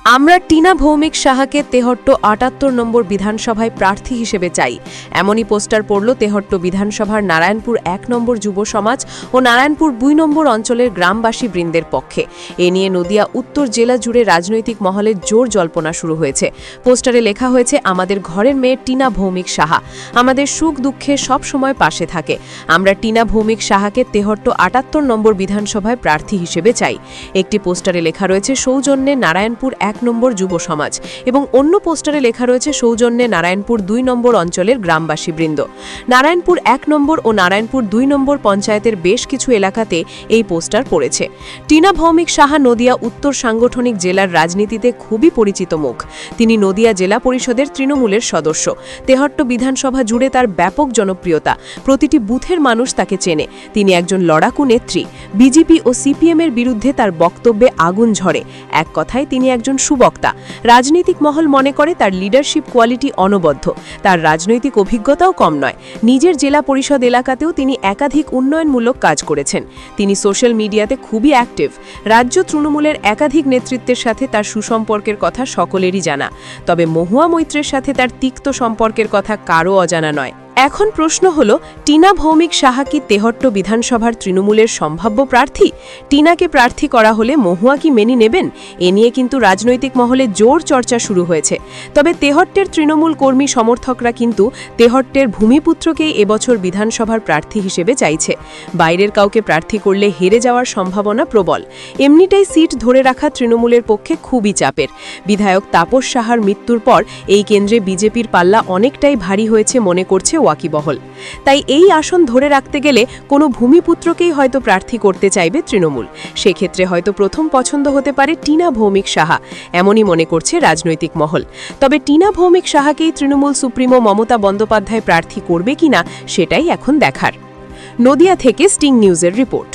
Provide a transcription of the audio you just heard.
আমরা টিনা ভৌমিক সাহাকে তেহট্ট ৭৮ নম্বর বিধানসভায় প্রার্থী হিসেবে চাই, এমনই পোস্টার পড়ল তেহট্ট বিধানসভার নারায়ণপুর ১ নম্বর যুব সমাজ ও নারায়ণপুর ২ নম্বর অঞ্চলের গ্রামবাসী বৃন্দের পক্ষে। এ নিয়ে নদিয়া উত্তর জেলা জুড়ে রাজনৈতিক মহলের জোর জল্পনা শুরু হয়েছে। পোস্টারে লেখা হয়েছে, আমাদের ঘরের মেয়ে টিনা ভৌমিক সাহা আমাদের সুখ দুঃখে সব সময় পাশে থাকে। আমরা টিনা ভৌমিক সাহাকে তেহট্ট ৭৮ নম্বর বিধানসভায় প্রার্থী হিসেবে চাই। একটি পোস্টারে লেখা রয়েছে, সৌজন্যে নারায়ণপুর ১ নম্বর যুব সমাজ, এবং অন্য পোস্টারে লেখা রয়েছে, সৌজন্যে নারায়ণপুর ২ নম্বর অঞ্চলের গ্রামবাসী বৃন্দ। নারায়ণপুর ১ নম্বর ও নারায়ণপুর ২ নম্বর পঞ্চায়েতের বেশ কিছু এলাকাতে এই পোস্টার পড়েছে। টিনা ভৌমিক সাহা নদিয়া উত্তর সাংগঠনিক জেলার রাজনীতিতে খুবই পরিচিত মুখ। তিনি নদিয়া জেলা পরিষদের তৃণমূলের সদস্য। তেহট্ট বিধানসভা জুড়ে তার ব্যাপক জনপ্রিয়তা, প্রতিটি বুথের মানুষ তাকে চেনে। তিনি একজন লড়াকু নেত্রী। বিজেপি ও সিপিএমের বিরুদ্ধে তার বক্তব্যে আগুন ঝরে। এক কথায় তিনি একজন সুবক্তা। রাজনৈতিক মহল মনে করে তার লিডারশিপ কোয়ালিটি অনবদ্য। তার রাজনৈতিক অভিজ্ঞতাও কম নয়। নিজের জেলা পরিষদ এলাকাতেও তিনি একাধিক উন্নয়নমূলক কাজ করেছেন। তিনি সোশ্যাল মিডিয়াতে খুবই অ্যাক্টিভ। রাজ্য তৃণমূলের একাধিক নেতৃত্বের সাথে তার সুসম্পর্কের কথা সকলেরই জানা। তবে মহুয়া মৈত্রের সাথে তার তিক্ত সম্পর্কের কথা কারও অজানা নয়। এখন প্রশ্ন হল, টিনা ভৌমিক সাহা কি তেহট্ট বিধানসভার তৃণমূলের সম্ভাব্য প্রার্থী? টিনাকে প্রার্থী করা হলে মহুয়া কি মেনে নেবেন? এ নিয়ে কিন্তু রাজনৈতিক মহলে জোর চর্চা শুরু হয়েছে। তবে তেহট্টের তৃণমূল কর্মী সমর্থকরা কিন্তু তেহট্টের ভূমিপুত্রকেই এবছর বিধানসভার প্রার্থী হিসেবে চাইছে। বাইরের কাউকে প্রার্থী করলে হেরে যাওয়ার সম্ভাবনা প্রবল। এমনিটাই সিট ধরে রাখা তৃণমূলের পক্ষে খুবই চাপের। বিধায়ক তাপস সাহার মৃত্যুর পর এই কেন্দ্রে বিজেপির পাল্লা অনেকটাই ভারী হয়েছে মনে করছে ওয়াকিবহল। তাই এই আসন ধরে রাখতে গেলে কোনো ভূমিপুত্রকেই হয়তো প্রার্থী করতে চাইবে তৃণমূল। সেক্ষেত্রে হয়তো প্রথম পছন্দ হতে পারে টিনা ভৌমিক সাহা, এমনই মনে করছে রাজনৈতিক মহল। তবে টিনা ভৌমিক সাহাকেই তৃণমূল সুপ্রিমো মমতা বন্দ্যোপাধ্যায় প্রার্থী করবে কিনা সেটাই এখন দেখার। নদিয়া থেকে স্টিং নিউজের রিপোর্ট।